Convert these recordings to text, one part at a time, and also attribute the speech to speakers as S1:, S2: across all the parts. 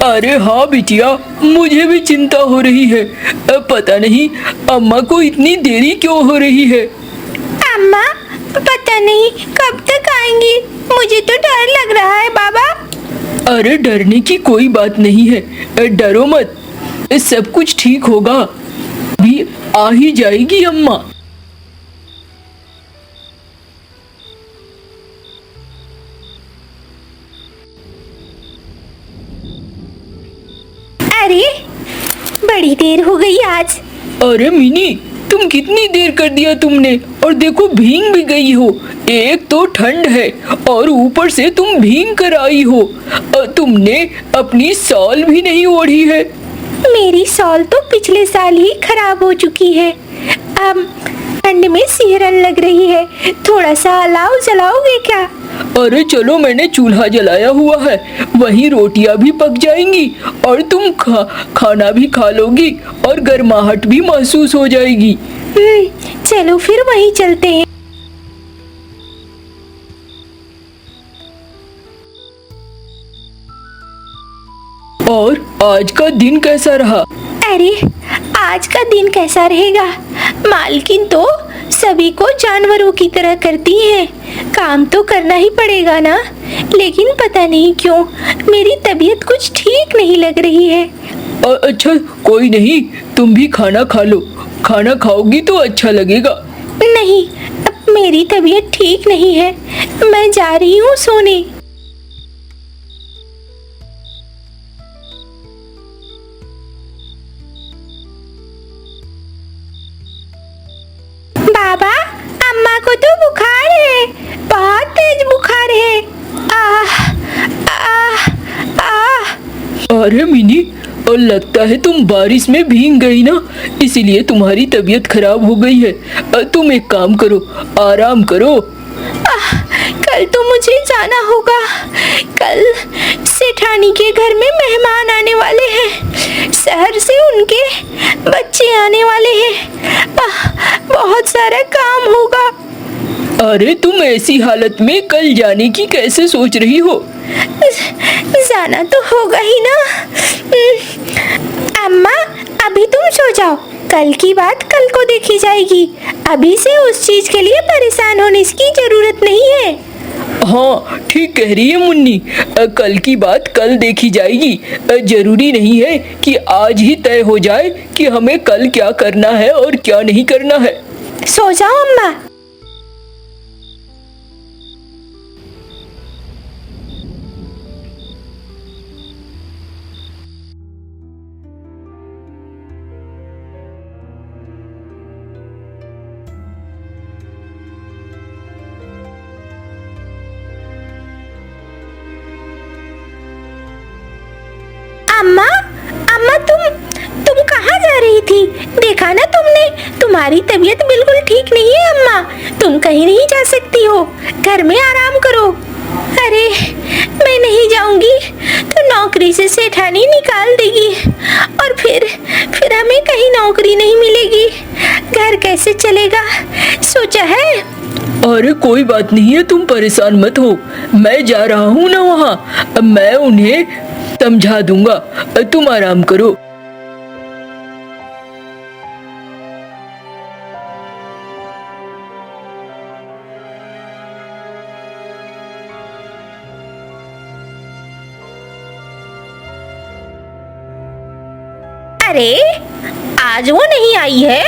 S1: अरे हाँ बिटिया, मुझे भी चिंता हो रही है। पता नहीं अम्मा को इतनी देरी क्यों हो रही है।
S2: अम्मा पता नहीं कब तक आएंगी, मुझे तो डर लग रहा है बाबा।
S1: अरे डरने की कोई बात नहीं है, डरो मत, सब कुछ ठीक होगा। भी आ ही जाएगी अम्मा।
S2: अरे बड़ी देर हो गई आज।
S1: अरे मिनी, तुम कितनी देर कर दिया तुमने, और देखो भीग भी गई हो। एक तो ठंड है और ऊपर से तुम भीग कर आई हो। तुमने अपनी शॉल भी नहीं ओढ़ी है।
S2: मेरी शॉल तो पिछले साल ही खराब हो चुकी है। अब ठंड में सिहरन लग रही है, थोड़ा सा अलाव जलाओगे क्या?
S1: अरे चलो, मैंने चूल्हा जलाया हुआ है, वहीं रोटियां भी पक जाएंगी और तुम खाना भी खा लोगी और गर्माहट भी महसूस हो जाएगी।
S2: चलो फिर वहीं चलते हैं।
S1: और आज का दिन कैसा रहा?
S2: अरे आज का दिन कैसा रहेगा, मालकिन तो सभी को जानवरों की तरह करती है, काम तो करना ही पड़ेगा ना। लेकिन पता नहीं क्यों मेरी तबीयत कुछ ठीक नहीं लग रही है।
S1: अच्छा कोई नहीं, तुम भी खाना खा लो, खाना खाओगी तो अच्छा लगेगा।
S2: नहीं, अब मेरी तबीयत ठीक नहीं है, मैं जा रही हूँ सोने। बाबा, अम्मा को तो बुखार है, बहुत तेज बुखार है। आह आह आह।
S1: अरे मिनी, और लगता है तुम बारिश में भीग गई ना, इसीलिए तुम्हारी तबीयत खराब हो गई है। तुम एक काम करो, आराम करो।
S2: कल तो मुझे जाना होगा, कल सेठानी के घर में मेहमान आने वाले हैं, शहर से उनके बच्चे आने वाले हैं। बहुत सारा काम होगा।
S1: अरे तुम ऐसी हालत में कल जाने की कैसे सोच रही हो?
S2: जाना तो होगा ही ना। अम्मा अभी तुम सो जाओ, कल की बात कल को देखी जाएगी, अभी से उस चीज के लिए परेशान होने की जरूरत नहीं है।
S1: हाँ ठीक कह रही है मुन्नी, कल की बात कल देखी जाएगी। जरूरी नहीं है कि आज ही तय हो जाए कि हमें कल क्या करना है और क्या नहीं करना है।
S2: सो जाओ अम्मा। अम्मा अम्मा, तुम कहाँ जा रही थी? देखा ना तुमने, तुम्हारी तबीयत बिल्कुल ठीक नहीं है अम्मा, तुम कहीं नहीं जा सकती हो, घर में आराम करो। अरे मैं नहीं जाऊंगी तो नौकरी से सेठानी निकाल देगी और फिर हमें कहीं नौकरी नहीं मिलेगी, घर कैसे चलेगा, सोचा है?
S1: अरे कोई बात नहीं है, तुम परेशान मत हो, मैं जा रहा हूँ ना वहाँ, मैं उन्हें समझा दूंगा, तुम आराम करो।
S2: अरे आज वो नहीं आई है?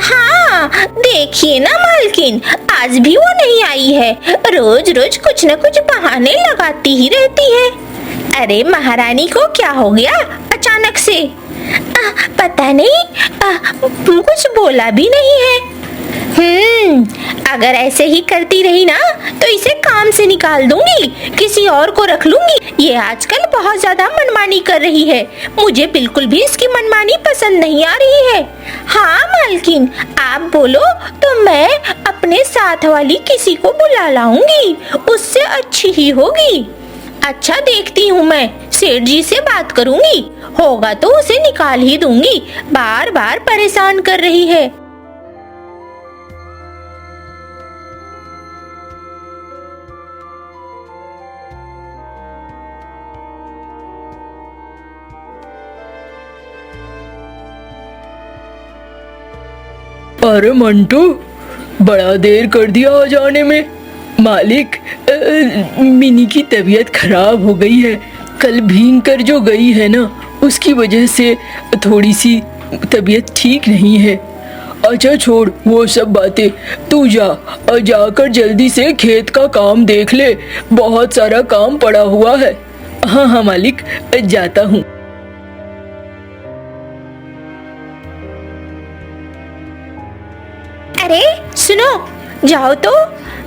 S2: हाँ देखिए ना मालकिन, आज भी वो नहीं आई है, रोज रोज कुछ न कुछ बहाने लगाती ही रहती है। अरे महारानी को क्या हो गया अचानक से? पता नहीं, कुछ बोला भी नहीं है। अगर ऐसे ही करती रही ना तो इसे काम से निकाल दूंगी, किसी और को रख लूंगी। ये आजकल बहुत ज्यादा मनमानी कर रही है, मुझे बिल्कुल भी इसकी मनमानी पसंद नहीं आ रही है। हाँ मालकिन, आप बोलो तो मैं अपने साथ वाली किसी को बुला लाऊंगी, उससे अच्छी ही होगी। अच्छा देखती हूँ, मैं सेठ जी से बात करूंगी, होगा तो उसे निकाल ही दूंगी, बार बार परेशान कर रही है।
S1: अरे मंटू, बड़ा देर कर दिया आ जाने में। मालिक, मिनी की तबीयत खराब हो गई है। कल भीग कर जो गई है ना, उसकी वजह से थोड़ी सी तबीयत ठीक नहीं है। अच्छा छोड़ वो सब बातें, तू जा और जाकर जल्दी से खेत का काम देख ले, बहुत सारा काम पड़ा हुआ है। हाँ हाँ मालिक, जाता हूँ।
S2: अरे सुनो, जाओ तो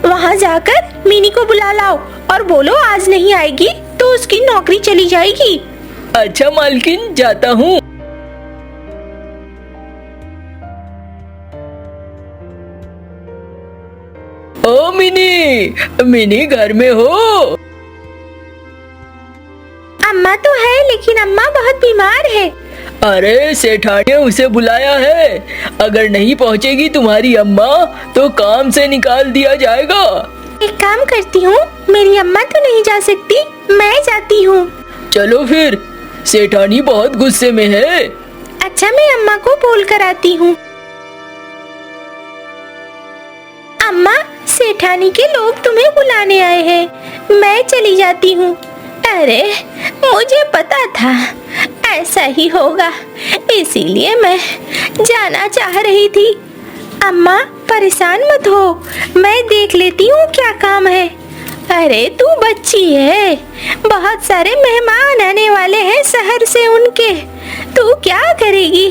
S2: वहाँ जाकर मिनी को बुला लाओ और बोलो आज नहीं आएगी तो उसकी नौकरी चली जाएगी।
S1: अच्छा मालकिन, जाता हूँ। ओ मिनी, मिनी घर में हो?
S2: अम्मा तो है, लेकिन अम्मा बहुत बीमार है।
S1: अरे सेठानी ने उसे बुलाया है, अगर नहीं पहुँचेगी तुम्हारी अम्मा तो काम से निकाल दिया जाएगा।
S2: एक काम करती हूँ, मेरी अम्मा तो नहीं जा सकती, मैं जाती हूँ।
S1: चलो फिर, सेठानी बहुत गुस्से में है।
S2: अच्छा, मैं अम्मा को बोल कर आती हूँ। अम्मा, सेठानी के लोग तुम्हें बुलाने आए हैं, मैं चली जाती हूँ। अरे मुझे पता था ऐसा ही होगा, इसीलिए मैं जाना चाह रही थी। अम्मा परेशान मत हो, मैं देख लेती हूँ क्या काम है। अरे तू बच्ची है, बहुत सारे मेहमान आने वाले हैं शहर से, उनके तू क्या करेगी?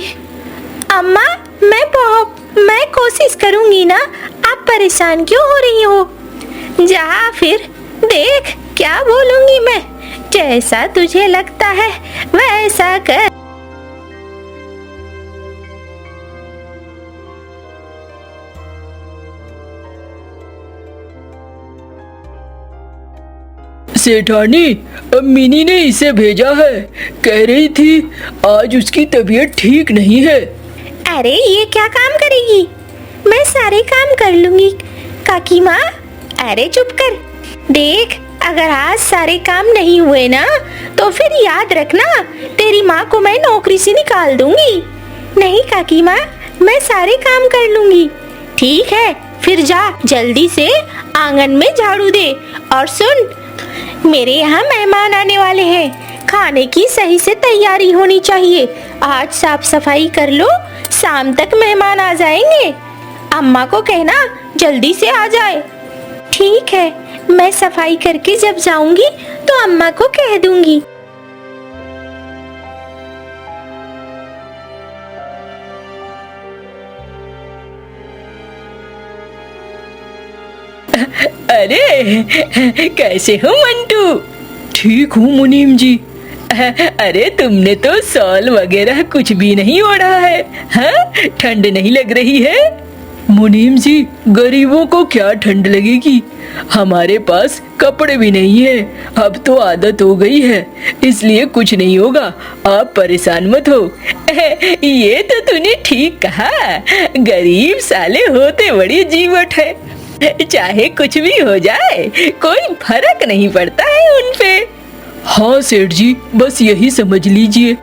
S2: अम्मा मैं कोशिश करूँगी ना, आप परेशान क्यों हो रही हो? जा फिर देख क्या बोलूँगी मैं, जैसा तुझे लगता है वैसा कर।
S1: सेठानी, मिनी ने इसे भेजा है, कह रही थी आज उसकी तबीयत ठीक नहीं है।
S2: अरे ये क्या काम करेगी? मैं सारे काम कर लूंगी काकी माँ। अरे चुप कर, देख अगर आज सारे काम नहीं हुए ना तो फिर याद रखना, तेरी माँ को मैं नौकरी से निकाल दूंगी। नहीं काकी माँ, मैं सारे काम कर लूंगी। ठीक है, फिर जा जल्दी से आंगन में झाड़ू दे। और सुन, मेरे यहाँ मेहमान आने वाले हैं, खाने की सही से तैयारी होनी चाहिए। आज साफ सफाई कर लो, शाम तक मेहमान आ जाएंगे। अम्मा को कहना जल्दी से आ जाए। ठीक है, मैं सफाई करके जब जाऊंगी तो अम्मा को कह दूंगी।
S1: अरे कैसे हो मंटू? ठीक हूँ मुनीम जी। अरे तुमने तो शॉल वगैरह कुछ भी नहीं ओढ़ा है, हाँ? ठंड नहीं लग रही है? मुनीम जी, गरीबों को क्या ठंड लगेगी, हमारे पास कपड़े भी नहीं है। अब तो आदत हो गई है, इसलिए कुछ नहीं होगा, आप परेशान मत हो। ये तो तूने ठीक कहा, गरीब साले होते बड़ी जीवट है, चाहे कुछ भी हो जाए कोई फर्क नहीं पड़ता है उन पे। हाँ सेठ जी, बस यही समझ लीजिए।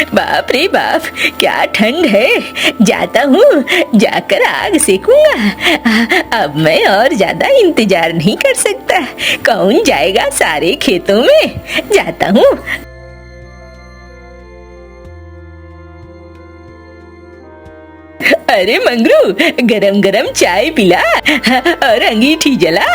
S1: बाप रे बाप, क्या ठंड है। जाता हूँ, जाकर आग सेकूंगा। अब मैं और ज्यादा इंतजार नहीं कर सकता। कौन जाएगा सारे खेतों में? जाता हूँ। अरे मंगरू, गरम गरम चाय पिला और अंगीठी जला।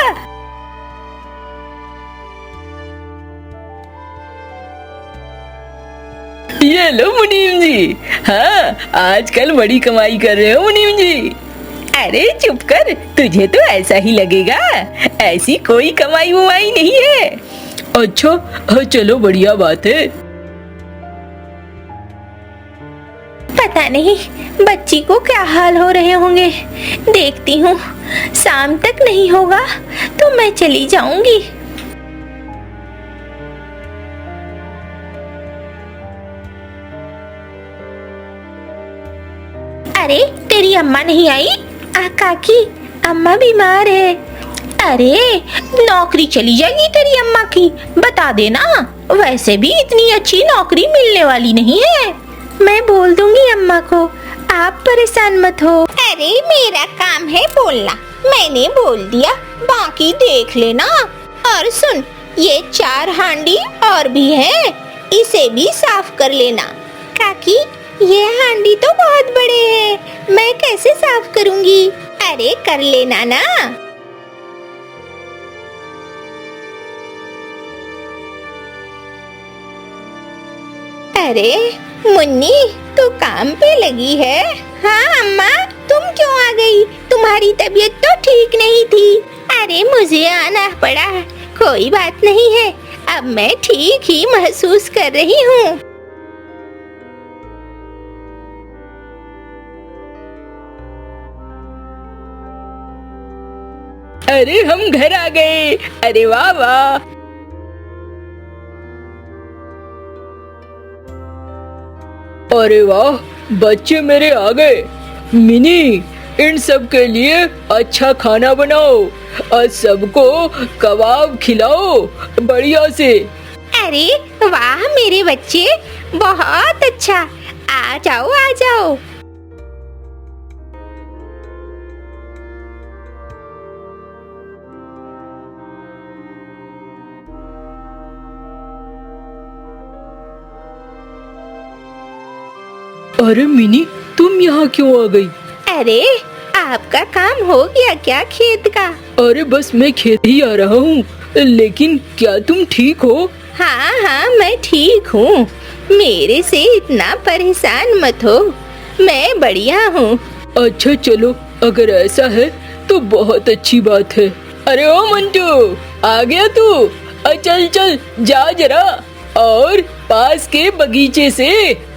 S1: ये लो मुनीम जी। हाँ, आजकल बड़ी कमाई कर रहे हो मुनीम जी। अरे चुप कर, तुझे तो ऐसा ही लगेगा, ऐसी कोई कमाई वमाई नहीं है। अच्छा, हाँ चलो बढ़िया बात है।
S2: पता नहीं बच्ची को क्या हाल हो रहे होंगे, देखती हूँ। शाम तक नहीं होगा तो मैं चली जाऊंगी। अरे तेरी अम्मा नहीं आई? काकी, अम्मा बीमार है। अरे नौकरी चली जाएगी तेरी अम्मा की, बता देना। वैसे भी इतनी अच्छी नौकरी मिलने वाली नहीं है। मैं बोल दूंगी अम्मा को, आप परेशान मत हो। अरे मेरा काम है बोलना, मैंने बोल दिया, बाकी देख लेना। और सुन, ये 4 हांडी और भी है, इसे भी साफ कर लेना। काकी, ये हांडी तो बहुत बड़े हैं, मैं कैसे साफ करूंगी? अरे कर लेना ना। अरे मुन्नी, तू काम पे लगी है? हाँ अम्मा, तुम क्यों आ गई? तुम्हारी तबीयत तो ठीक नहीं थी। अरे मुझे आना पड़ा, कोई बात नहीं है, अब मैं ठीक ही महसूस कर रही हूँ।
S1: अरे हम घर आ गए, अरे वाह वाह। अरे वाह, बच्चे मेरे आ गए। मिनी, इन सब के लिए अच्छा खाना बनाओ और सबको कबाब खिलाओ बढ़िया से।
S2: अरे वाह मेरे बच्चे, बहुत अच्छा, आ जाओ आ जाओ।
S1: अरे मिनी, तुम यहाँ क्यों आ गई?
S2: अरे आपका काम हो गया क्या खेत का?
S1: अरे बस मैं खेत ही आ रहा हूँ, लेकिन क्या तुम ठीक हो?
S2: हाँ हाँ मैं ठीक हूँ, मेरे से इतना परेशान मत हो, मैं बढ़िया हूँ।
S1: अच्छा चलो, अगर ऐसा है तो बहुत अच्छी बात है। अरे ओ मंटू, आ गया तू? चल चल जा जरा, और पास के बगीचे से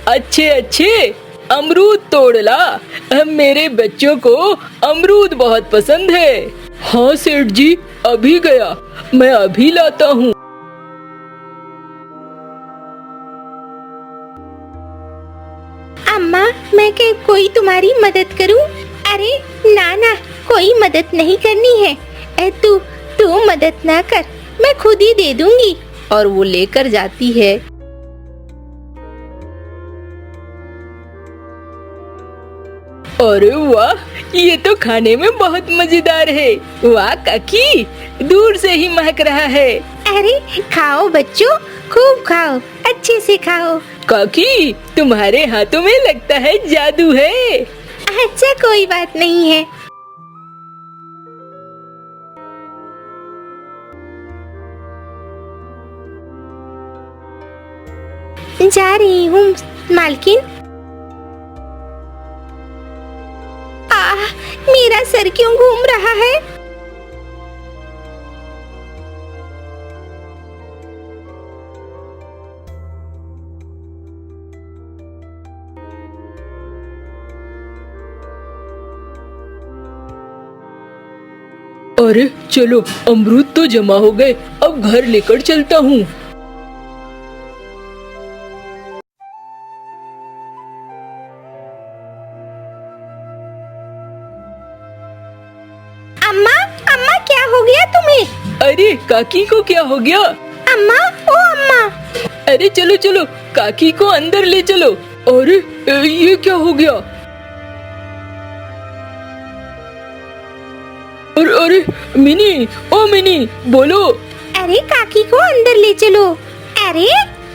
S1: अच्छे अच्छे अमरूद तोड़ ला, मेरे बच्चों को अमरूद बहुत पसंद है। हाँ सेठ जी, अभी गया, मैं अभी लाता हूँ।
S2: अम्मा, मैं क्या कोई तुम्हारी मदद करूँ? अरे ना ना, कोई मदद नहीं करनी है, तू मदद ना कर, मैं खुद ही दे दूंगी। और वो लेकर जाती है।
S1: अरे वाह, ये तो खाने में बहुत मजेदार है। वाह काकी, दूर से ही महक रहा है।
S2: अरे खाओ बच्चों, खूब खाओ, अच्छे से खाओ।
S1: काकी, तुम्हारे हाथों में लगता है जादू है।
S2: अच्छा कोई बात नहीं है। जा रही हूँ मालकिन। मेरा सर क्यों घूम रहा है?
S1: अरे चलो, अमरूद तो जमा हो गए, अब घर लेकर चलता हूँ।
S2: अम्मा, अम्मा क्या हो गया तुम्हें?
S1: अरे काकी को क्या हो गया?
S2: अम्मा, ओ अम्मा।
S1: अरे चलो चलो, काकी को अंदर ले चलो। अरे ये क्या हो गया? अरे मिनी, ओ मिनी, बोलो।
S2: अरे काकी को अंदर ले चलो। अरे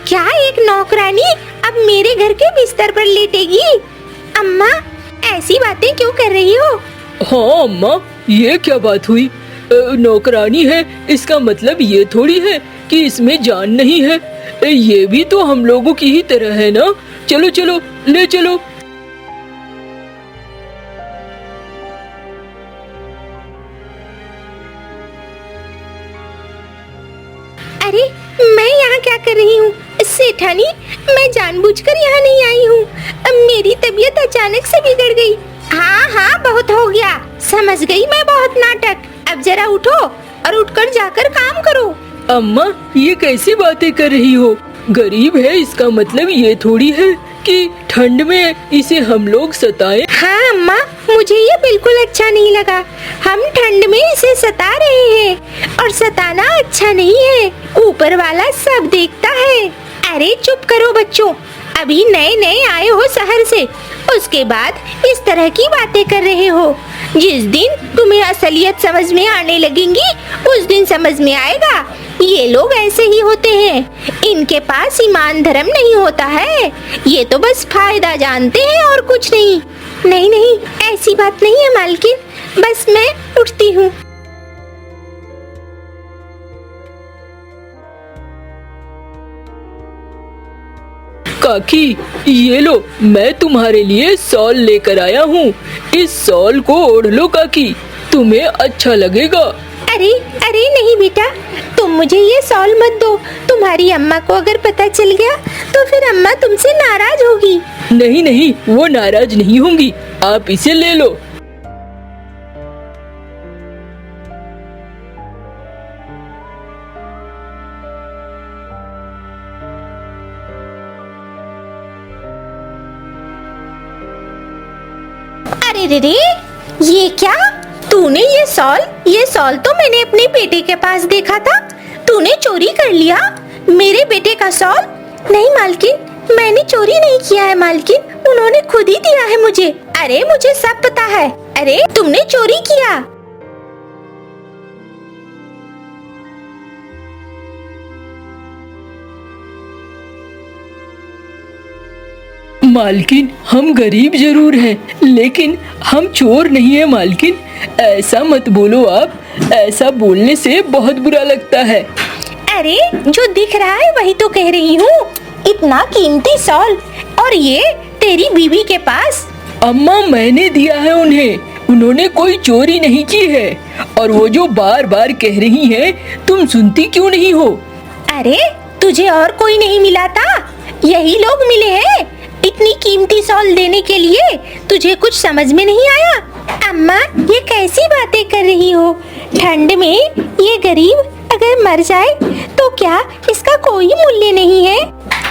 S2: क्या एक नौकरानी अब मेरे घर के बिस्तर पर लेटेगी? अम्मा, ऐसी बातें क्यों कर रही हो?
S1: हाँ अम्मा, ये क्या बात हुई? नौकरानी है, इसका मतलब ये थोड़ी है कि इसमें जान नहीं है। ये भी तो हम लोगों की ही तरह है ना। चलो चलो, ले चलो।
S2: अरे मैं यहाँ क्या कर रही हूँ? सेठानी, मैं जानबूझकर यहाँ नहीं आई हूँ, मेरी तबीयत अचानक से बिगड़ गई। हाँ हाँ बहुत हो गया, समझ गई मैं, बहुत नाटक। अब जरा उठो और उठकर जाकर काम करो।
S1: अम्मा, ये कैसी बातें कर रही हो? गरीब है इसका मतलब ये थोड़ी है कि ठंड में इसे हम लोग सताएं।
S2: हाँ अम्मा, मुझे ये बिल्कुल अच्छा नहीं लगा। हम ठंड में इसे सता रहे हैं और सताना अच्छा नहीं है। ऊपर वाला सब देखता है। अरे चुप करो बच्चों, अभी नए नए आए हो शहर से, उसके बाद इस तरह की बातें कर रहे हो। जिस दिन तुम्हें असलियत समझ में आने लगेंगी उस दिन समझ में आएगा। ये लोग ऐसे ही होते हैं, इनके पास ईमान धर्म नहीं होता है। ये तो बस फायदा जानते हैं और कुछ नहीं। नहीं नहीं, ऐसी बात नहीं है मालकिन, बस मैं उठती हूँ।
S1: काकी, ये लो, मैं तुम्हारे लिए शॉल लेकर आया हूँ। इस शॉल को ओढ़ लो काकी, तुम्हें अच्छा लगेगा।
S2: अरे अरे नहीं बेटा, तुम मुझे ये शॉल मत दो। तुम्हारी अम्मा को अगर पता चल गया तो फिर अम्मा तुमसे नाराज होगी।
S1: नहीं नहीं, वो नाराज नहीं होंगी, आप इसे ले लो।
S2: अरे रे रे, ये क्या? तूने ये शॉल तो मैंने अपने बेटे के पास देखा था। तूने चोरी कर लिया मेरे बेटे का शॉल? नहीं मालकिन, मैंने चोरी नहीं किया है मालकिन, उन्होंने खुद ही दिया है मुझे। अरे मुझे सब पता है। अरे तुमने चोरी किया।
S1: मालकिन, हम गरीब जरूर हैं, लेकिन हम चोर नहीं है मालकिन। ऐसा मत बोलो आप, ऐसा बोलने से बहुत बुरा लगता है।
S2: अरे जो दिख रहा है वही तो कह रही हूँ। इतना कीमती शॉल और ये तेरी बीवी के पास?
S1: अम्मा, मैंने दिया है उन्हें, उन्होंने कोई चोरी नहीं की है। और वो जो बार बार कह रही हैं, तुम सुनती क्यों नहीं हो?
S2: अरे तुझे और कोई नहीं मिला था, यही लोग मिले हैं इतनी कीमती शॉल देने के लिए। तुझे कुछ समझ में नहीं आया? अम्मा ये कैसी बातें कर रही हो? ठंड में ये गरीब अगर मर जाए तो क्या इसका कोई मूल्य नहीं है?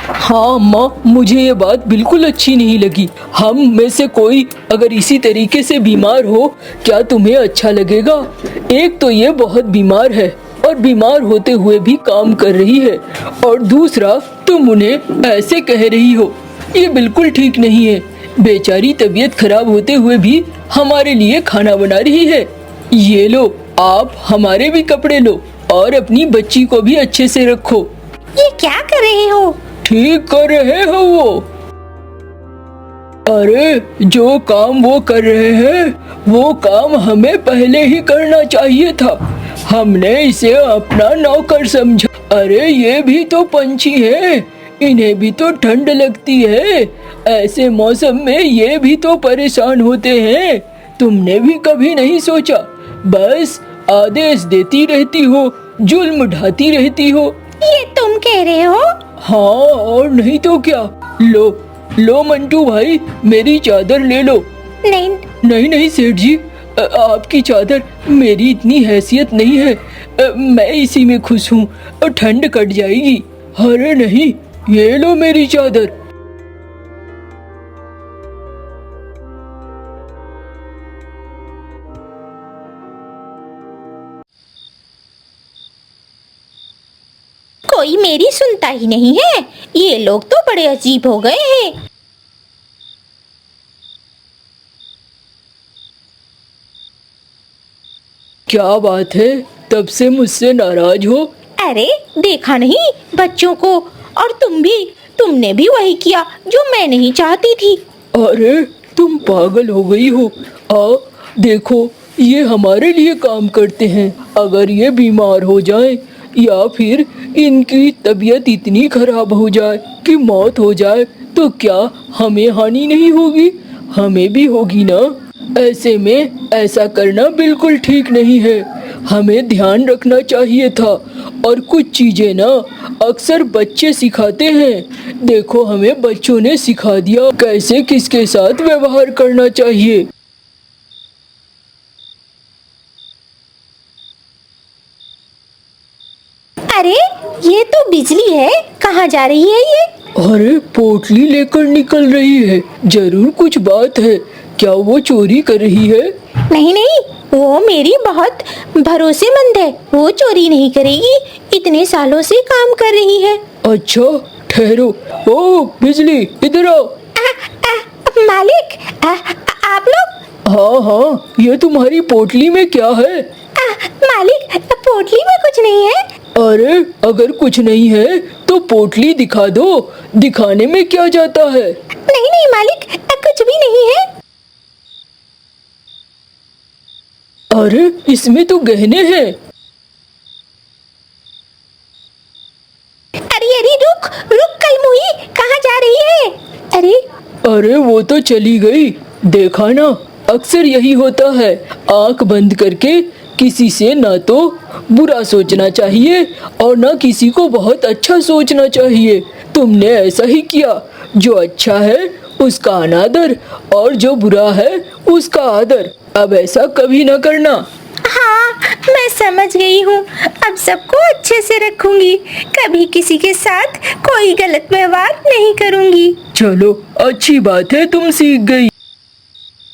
S1: हाँ अम्मा, मुझे ये बात बिल्कुल अच्छी नहीं लगी। हम में से कोई अगर इसी तरीके से बीमार हो, क्या तुम्हें अच्छा लगेगा? एक तो ये बहुत बीमार है और बीमार होते हुए भी काम कर रही है, और दूसरा तुम उन्हें ऐसे कह रही हो। ये बिल्कुल ठीक नहीं है। बेचारी तबीयत खराब होते हुए भी हमारे लिए खाना बना रही है। ये लो, आप हमारे भी कपड़े लो और अपनी बच्ची को भी अच्छे से रखो।
S2: ये क्या कर रहे हो?
S1: ठीक कर रहे हो वो। अरे जो काम वो कर रहे हैं, वो काम हमें पहले ही करना चाहिए था। हमने इसे अपना नौकर समझा। अरे ये भी तो पंछी है, इन्हें भी तो ठंड लगती है। ऐसे मौसम में ये भी तो परेशान होते हैं। तुमने भी कभी नहीं सोचा? बस आदेश देती रहती हो, जुल्म ढाती रहती हो।
S2: ये तुम कह रहे हो?
S1: हाँ, और नहीं तो क्या। लो लो मंटू भाई, मेरी चादर ले लो।
S2: नहीं
S1: नहीं नहीं सेठ जी, आपकी चादर, मेरी इतनी हैसियत नहीं है। मैं इसी में खुश हूँ, ठंड कट जाएगी। अरे नहीं, ये लो मेरी चादर।
S2: कोई मेरी सुनता ही नहीं है। ये लोग तो बड़े अजीब हो गए हैं।
S1: क्या बात है, तब से मुझसे नाराज हो?
S2: अरे देखा नहीं बच्चों को, और तुमने भी वही किया जो मैं नहीं चाहती थी।
S1: अरे तुम पागल हो गई हो। देखो, ये हमारे लिए काम करते हैं। अगर ये बीमार हो जाएं या फिर इनकी तबीयत इतनी खराब हो जाए कि मौत हो जाए, तो क्या हमें हानि नहीं होगी? हमें भी होगी ना। ऐसे में ऐसा करना बिल्कुल ठीक नहीं है। हमें ध्यान रखना चाहिए था। और कुछ चीजें ना अक्सर बच्चे सिखाते हैं। देखो, हमें बच्चों ने सिखा दिया कैसे किसके साथ व्यवहार करना चाहिए।
S2: अरे ये तो बिजली है, कहाँ जा रही है ये?
S1: अरे पोटली लेकर निकल रही है, जरूर कुछ बात है। क्या वो चोरी कर रही है?
S2: नहीं नहीं, वो मेरी बहुत भरोसेमंद है, वो चोरी नहीं करेगी, इतने सालों से काम कर रही है।
S1: अच्छा ठहरो। ओ बिजली, इधर आओ।
S2: मालिक, आप लोग?
S1: हाँ हाँ, ये तुम्हारी पोटली में क्या है?
S2: मालिक, पोटली में कुछ नहीं है।
S1: अरे अगर कुछ नहीं है तो पोटली दिखा दो, दिखाने में क्या जाता है?
S2: नहीं नहीं मालिक, कुछ भी नहीं है।
S1: अरे इसमें तो गहने हैं।
S2: अरे अरे रुक रुक कलमुही, कहाँ जा रही है? अरे
S1: अरे वो तो चली गई। देखा ना, अक्सर यही होता है, आंख बंद करके किसी से ना तो बुरा सोचना चाहिए और ना किसी को बहुत अच्छा सोचना चाहिए। तुमने ऐसा ही किया, जो अच्छा है उसका अनादर और जो बुरा है उसका आदर। अब ऐसा कभी ना करना।
S2: हाँ, मैं समझ गई हूँ, अब सबको अच्छे से रखूंगी, कभी किसी के साथ कोई गलत व्यवहार नहीं करूंगी।
S1: चलो अच्छी बात है, तुम सीख गई।